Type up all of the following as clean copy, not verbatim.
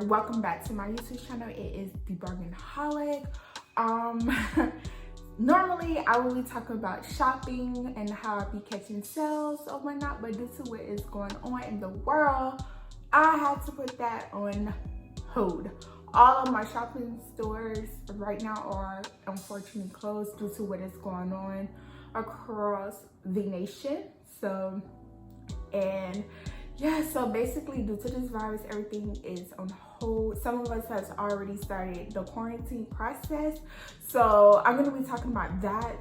welcome back to my YouTube channel. It is Thebargainholic. Normally I will be talking about shopping and how I be catching sales or whatnot, but due to what is going on in the world, I had to put that on hold. All of my shopping stores right now are unfortunately closed due to what is going on across the nation. So basically due to this virus, everything is on hold. Some of us has already started the quarantine process. So I'm gonna be talking about that,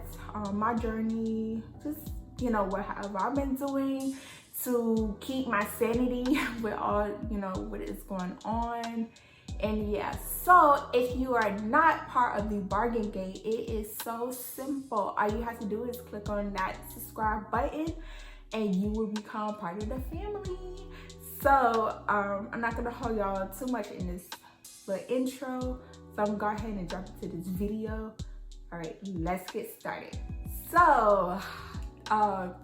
my journey, just, whatever I've been doing to keep my sanity with all, what is going on. And yeah, so if you are not part of the Bargain Gang, it is so simple. All you have to do is click on that subscribe button and you will become part of the family. So I'm not gonna hold y'all too much in this little intro, so I'm gonna go ahead and jump into this video. All right, let's get started. So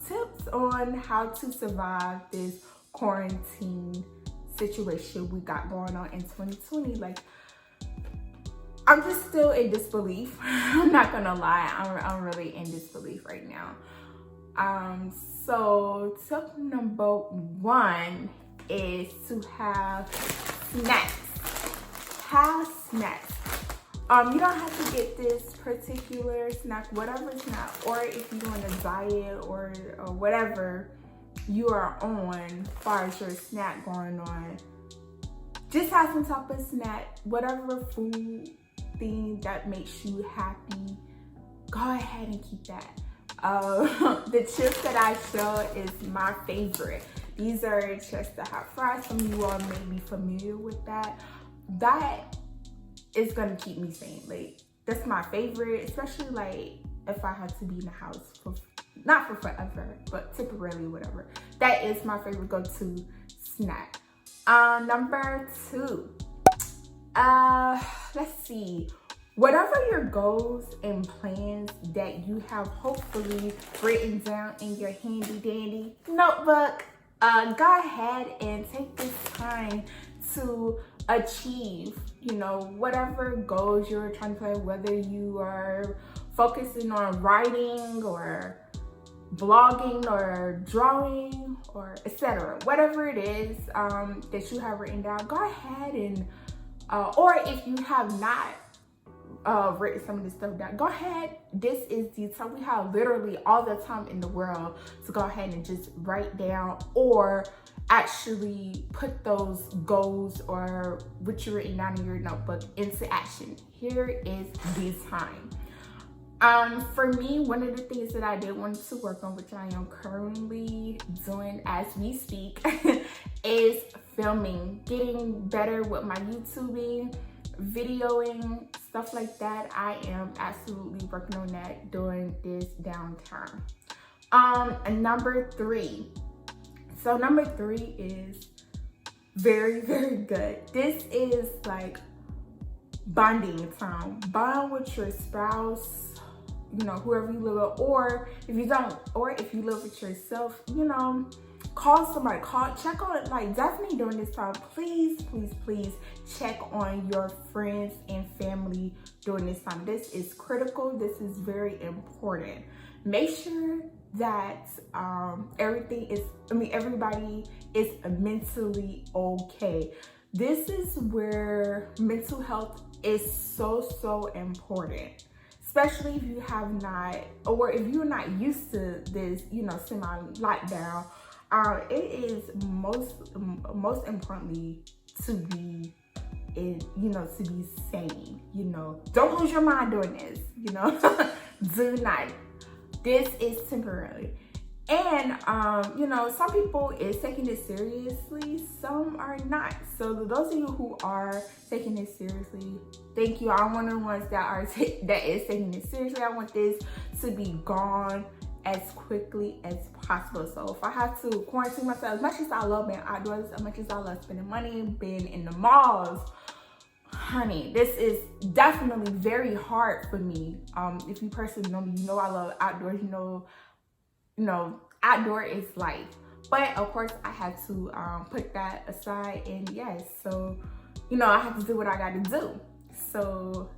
tips on how to survive this quarantine situation we got going on in 2020. Like, I'm just still in disbelief. I'm not gonna lie, I'm really in disbelief right now. So tip number one is to have snacks. Have snacks. You don't have to get this particular snack, whatever snack, or if you're on a diet or whatever you are on as far as your snack going on. Just have some type of snack, whatever food thing that makes you happy, go ahead and keep that. The chips that I show is my favorite. These are chips that have fries. Some of you all may be familiar with that. That is gonna keep me sane. Like, that's my favorite, especially like if I had to be in the house for, not for forever, but temporarily, whatever. That is my favorite go-to snack. Number two, let's see. Whatever your goals and plans that you have hopefully written down in your handy dandy notebook, go ahead and take this time to achieve, whatever goals you're trying to play, whether you are focusing on writing or blogging or drawing or etc. Whatever it is that you have written down, go ahead and, or if you have not written some of this stuff down, go ahead. This is the time. We have literally all the time in the world to go ahead and just write down or actually put those goals or what you written down in your notebook into action. Here is the time. For me, one of the things that I did want to work on, which I am currently doing as we speak, is filming, getting better with my YouTubing, videoing, stuff like that. I am absolutely working on that during this downtime. And number three. So number three is very, very good. This is like bonding time. Bond with your spouse, whoever you live with, or if you don't, or if you live with yourself, call somebody, check on it. Like, definitely during this time, please check on your friends and family during this time. This is critical. This is very important. Make sure that everybody is mentally okay. This is where mental health is so important, especially if you have not, or if you're not used to this, semi-lockdown. It is most importantly to be to be sane. Don't lose your mind doing this. Do not. This is temporary. And some people is taking it seriously, some are not. So those of you who are taking it seriously, thank you. I'm one of the ones that is taking it seriously. I want this to be gone as quickly as possible. So if I have to quarantine myself, as much as I love being outdoors, as much as I love spending money, being in the malls, honey, this is definitely very hard for me. If you personally know me, you know I love outdoors, outdoor is life. But of course I had to put that aside, and yes, so you know, I have to do what I got to do. So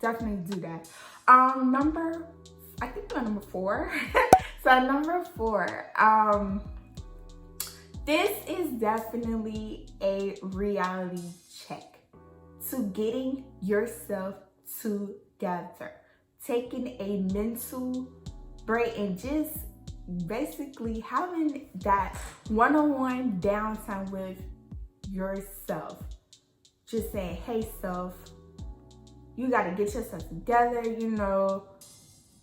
definitely do that. I think we're number 4. So number 4, this is definitely a reality check to getting yourself together, taking a mental break and just basically having that one-on-one downtime with yourself. Just saying, hey self, you got to get yourself together, you know,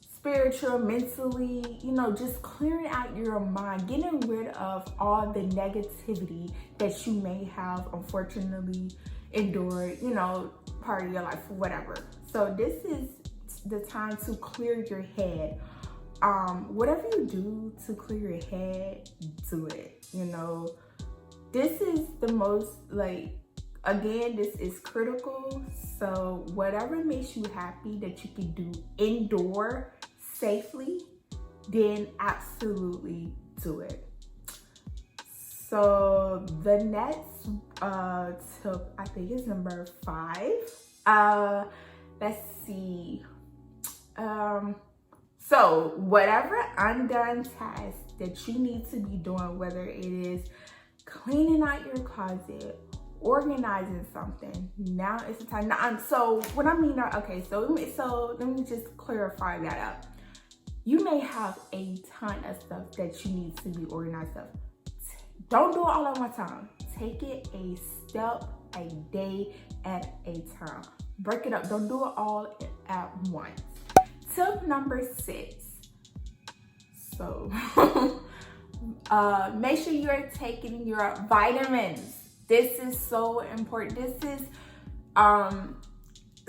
spiritual, mentally, you know, just clearing out your mind, getting rid of all the negativity that you may have unfortunately endured, you know, part of your life or whatever. So this is the time to clear your head. Whatever you do to clear your head, do it. You know, this is the most, like, again, this is critical. So whatever makes you happy that you can do indoor safely, then absolutely do it. So the next tip, I think, is number 5. Let's see. So whatever undone task that you need to be doing, whether it is cleaning out your closet, organizing something, now is the time. Now, so what I mean, okay, so let me just clarify that up. You may have a ton of stuff that you need to be organized of. Don't do it all at one time. Take it a step, a day at a time. Break it up. Don't do it all at once. Tip number 6. So make sure you're taking your vitamins. This is so important. This is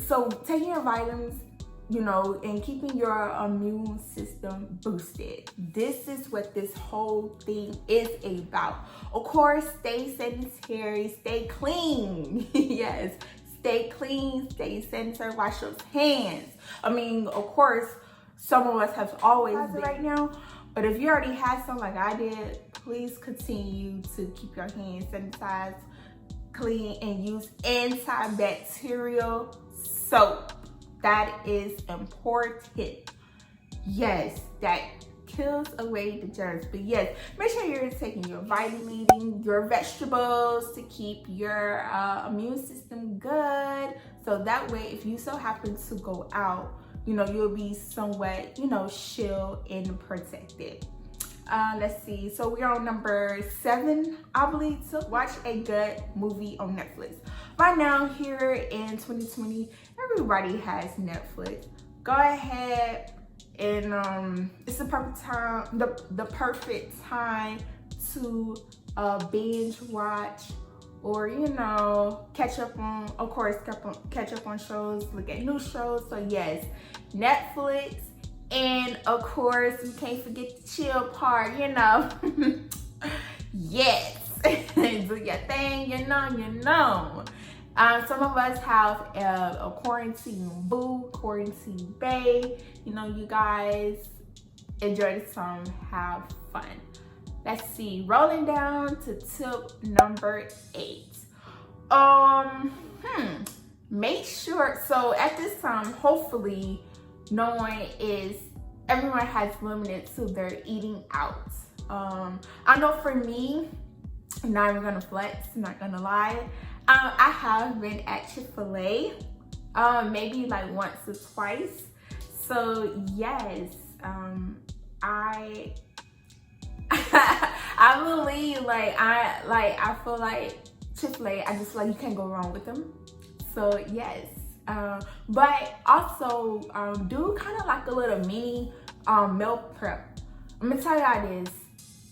so taking your vitamins, you know, and keeping your immune system boosted. This is what this whole thing is about. Of course, stay sanitary, stay clean. Yes, stay clean, stay sanitary, wash your hands. I mean, of course, some of us have always been right now, but if you already had some like I did, please continue to keep your hands sanitized, clean, and use antibacterial soap. That is important. Yes, that kills away the germs. But yes, make sure you're taking your vitamin, eating your vegetables to keep your immune system good. So that way, if you so happen to go out, you know, you'll be somewhat, you know, chill and protected. Let's see. So we're on number 7, I believe. So watch a good movie on Netflix. Right now, here in 2020, everybody has Netflix. Go ahead and it's the perfect time, the perfect time to binge watch, or, you know, catch up on, of course, catch up on shows, look at new shows. So yes, Netflix. And of course, you can't forget the chill part, you know. Yes, do your thing, you know. Some of us have a quarantine boo, quarantine bae. You know, you guys enjoy the summer, have fun. Let's see, rolling down to tip number 8. Make sure, so at this time, hopefully, everyone has limited to their eating out. I know for me, I'm not even gonna flex, not gonna lie. I have been at Chick-fil-A, maybe like once or twice. So yes, I believe I feel like Chick-fil-A, I just feel like you can't go wrong with them. So yes. But also do kind of like a little mini meal prep. I'm gonna tell y'all this.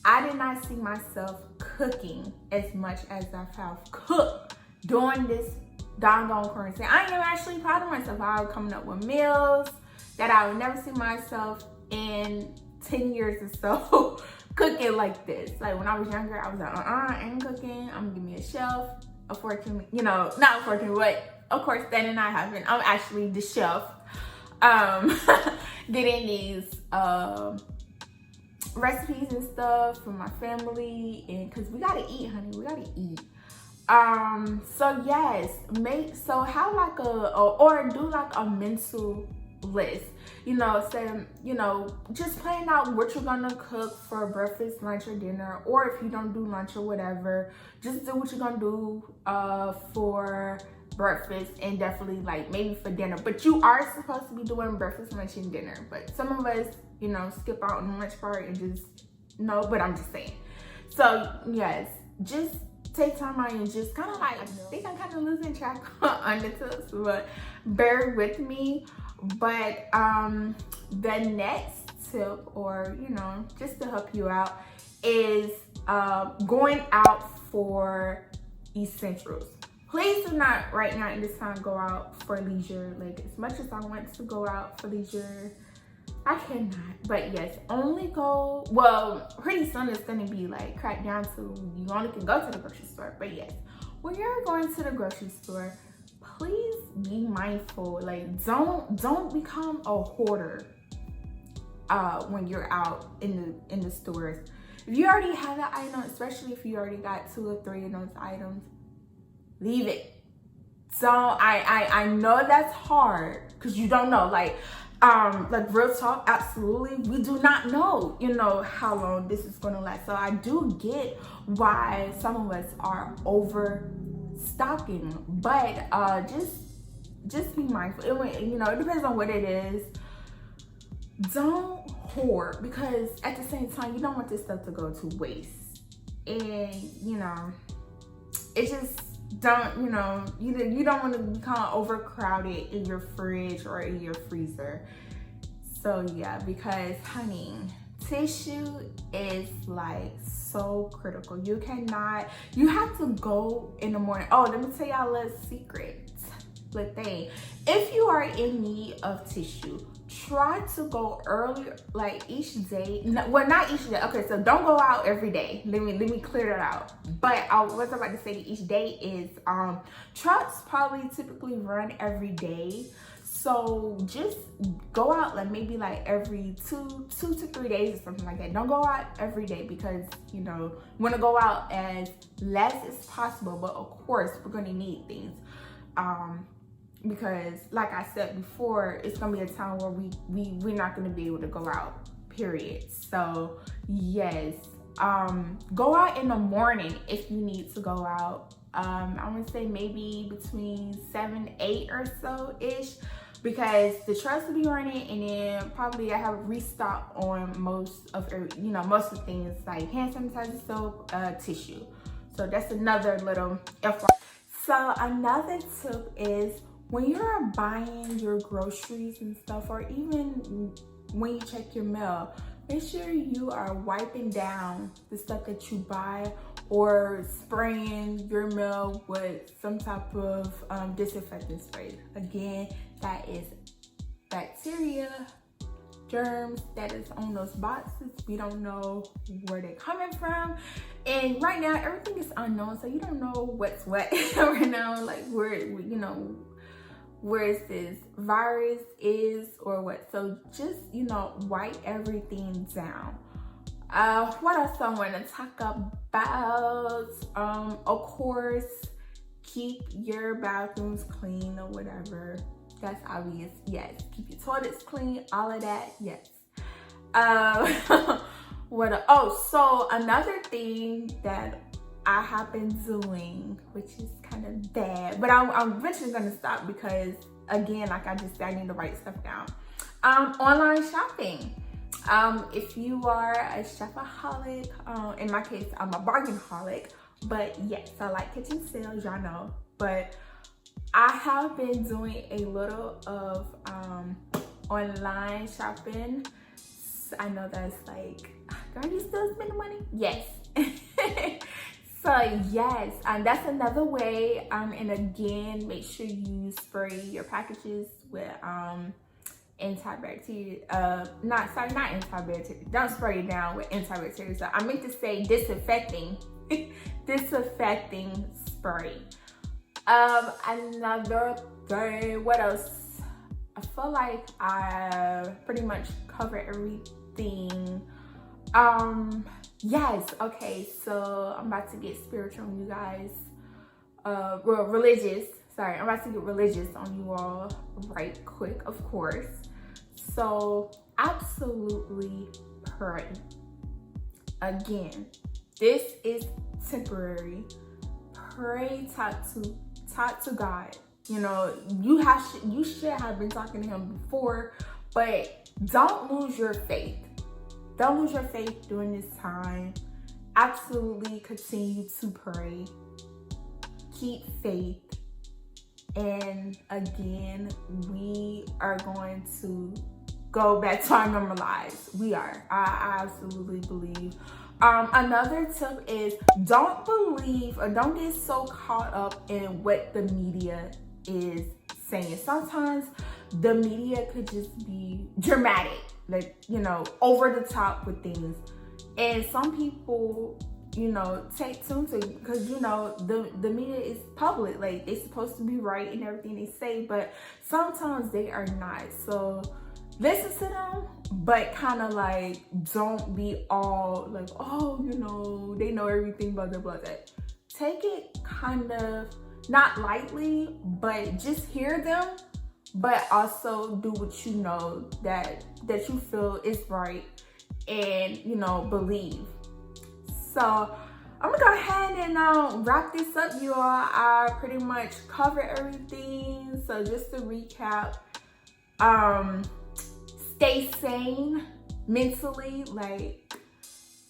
I did not see myself cooking as much as I have cooked during this doggone quarantine. I am actually proud of myself. I was coming up with meals that I would never see myself in 10 years or so cooking like this. Like when I was younger, I was like, I ain't cooking. I'm gonna give me a chef. Unfortunately, you know, not unfortunately, but of course, that did not happen. I'm actually the chef, getting these recipes and stuff for my family, and because we gotta eat, honey, we gotta eat. So yes, have like or do like a mental list. Say, just plan out what you're gonna cook for breakfast, lunch, or dinner, or if you don't do lunch or whatever, just do what you're gonna do for breakfast, and definitely like maybe for dinner. But you are supposed to be doing breakfast, lunch, and dinner. But some of us, skip out on the lunch part and just but I'm just saying. So yes, just take time out and just kind of like, I think I'm kind of losing track on the tips, but bear with me. But the next tip, or just to help you out, is going out for essentials. Please do not right now in this time go out for leisure. Like, as much as I want to go out for leisure, I cannot. But yes, only go, well, pretty soon it's gonna be like cracked down to you only can go to the grocery store. But yes, when you're going to the grocery store, please be mindful. Like, don't become a hoarder when you're out in the stores. If you already have an item, especially if you already got 2 or 3 of those items, leave it. So I know that's hard because you don't know, like real talk, absolutely, we do not know, how long this is going to last. So I do get why some of us are overstocking, but just be mindful. It depends on what it is. Don't hoard, because at the same time, you don't want this stuff to go to waste. And it's just, you don't want to become overcrowded in your fridge or in your freezer. So yeah, because honey, tissue is like so critical. You have to go in the morning. Oh, let me tell y'all a little secret, little thing. If you are in need of tissue, try to go earlier, like each day. Well, not each day. Okay, so don't go out every day. Let me clear that out. But what I'm about to say each day is trucks probably typically run every day. So just go out like maybe like every 2 to 3 days or something like that. Don't go out every day, because you want to go out as less as possible. But of course, we're gonna need things. Because like I said before, it's gonna be a time where we're not gonna be able to go out, period. So yes, go out in the morning if you need to go out. I would say maybe between 7, 8 or so ish, because the trucks will be running, and then probably I have restock on most of the things like hand sanitizer, soap, tissue. So that's another little FYI. So another tip is, when you're buying your groceries and stuff, or even when you check your mail, make sure you are wiping down the stuff that you buy, or spraying your mail with some type of disinfectant spray. Again, that is bacteria, germs that is on those boxes. We don't know where they're coming from, and right now everything is unknown, so you don't know what's what right now, like where this virus is or what. So just wipe everything down. What else I want to talk about? Of course, keep your bathrooms clean or whatever. That's obvious. Yes, keep your toilets clean, all of that. Yes. So another thing that I have been doing, which is kind of bad, but I'm eventually gonna stop, because again, like I just said, I need to write stuff down. Online shopping. If you are a shopaholic, in my case, I'm a bargainholic, but yes, I like kitchen sales, y'all know. But I have been doing a little of online shopping. I know that's like, girl, you still spending money? Yes. So yes, that's another way. And again, make sure you spray your packages with antibacterial. Not antibacterial. Don't spray it down with antibacterial. So I meant to say disinfecting, disinfecting spray. Another thing. What else? I feel like I pretty much covered everything. Yes, okay, so I'm about to get spiritual on you guys. religious. Sorry, I'm about to get religious on you all right quick, of course. So absolutely pray. Again, this is temporary. Pray, talk to God. You know, you should have been talking to him before, but don't lose your faith. Don't lose your faith during this time. Absolutely continue to pray. Keep faith. And again, we are going to go back to our normal lives. We are. I absolutely believe. Another tip is don't believe or don't get so caught up in what the media is saying. Sometimes the media could just be dramatic, like, you know, over the top with things. And some people, you know, take tune to, because, you know, the media is public. Like, they're supposed to be right in everything they say, but sometimes they are not. So listen to them, but kind of like don't be all like, oh, you know, they know everything, blah, blah, blah. Take it kind of not lightly, but just hear them, but also do what you know that you feel is right, and, you know, believe. So I'm gonna go ahead and wrap this up, you all. I pretty much covered everything. So just to recap, stay sane mentally. Like,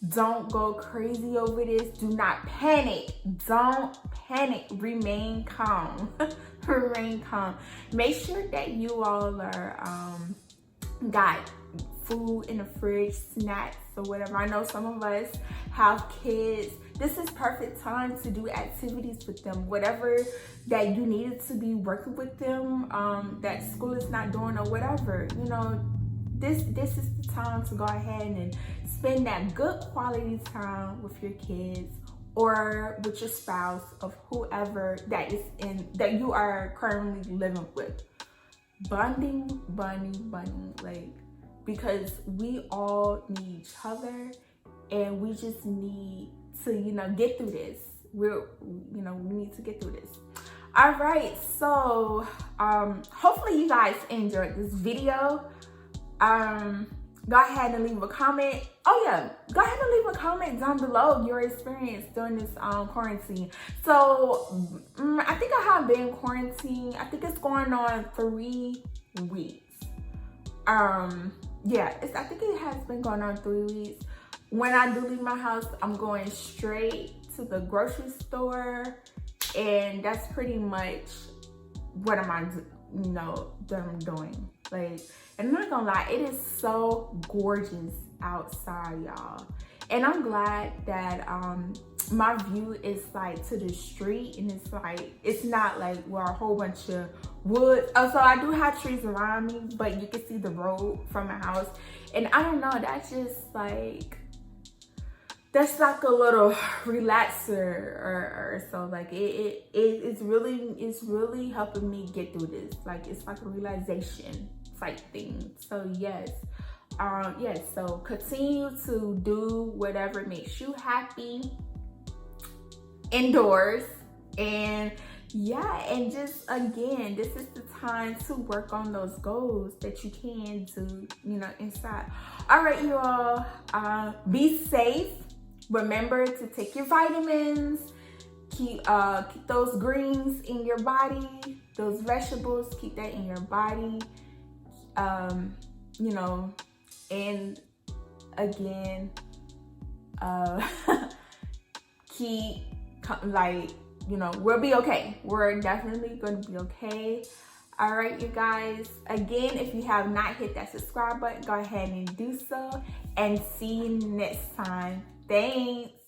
don't go crazy over this. Do not panic. Don't panic. Remain calm. Remain calm. Make sure that you all are got food in the fridge, snacks or whatever. I know some of us have kids. This is perfect time to do activities with them. Whatever that you needed to be working with them, that school is not doing or whatever, you know, this is the time to go ahead and spend that good quality time with your kids or with your spouse, of whoever that you are currently living with. Bonding, like, because we all need each other, and we just need to, you know, get through this. We need to get through this. All right, so hopefully you guys enjoyed this video. Go ahead and leave a comment. Oh yeah, go ahead and leave a comment down below your experience during this quarantine. So I think I have been quarantined. I think it's going on 3 weeks. Yeah, I think it has been going on 3 weeks. When I do leave my house, I'm going straight to the grocery store, and that's pretty much what I'm doing. Like, and I'm not gonna lie, it is so gorgeous outside, y'all. And I'm glad that my view is like to the street, and it's like, it's not like where a whole bunch of wood. So I do have trees around me, but you can see the road from my house. And I don't know, that's just like, that's like a little relaxer or so. Like it's really helping me get through this. Like, it's like a realization type thing. So yes, so continue to do whatever makes you happy indoors. And yeah, and just again, this is the time to work on those goals that you can do, you know, inside. All right, you all, be safe. Remember to take your vitamins. Keep those greens in your body, those vegetables, keep that in your body. You know, and again, keep, like, you know, we'll be okay. We're definitely going to be okay. All right, you guys. Again, if you have not hit that subscribe button, go ahead and do so. And see you next time. Thanks.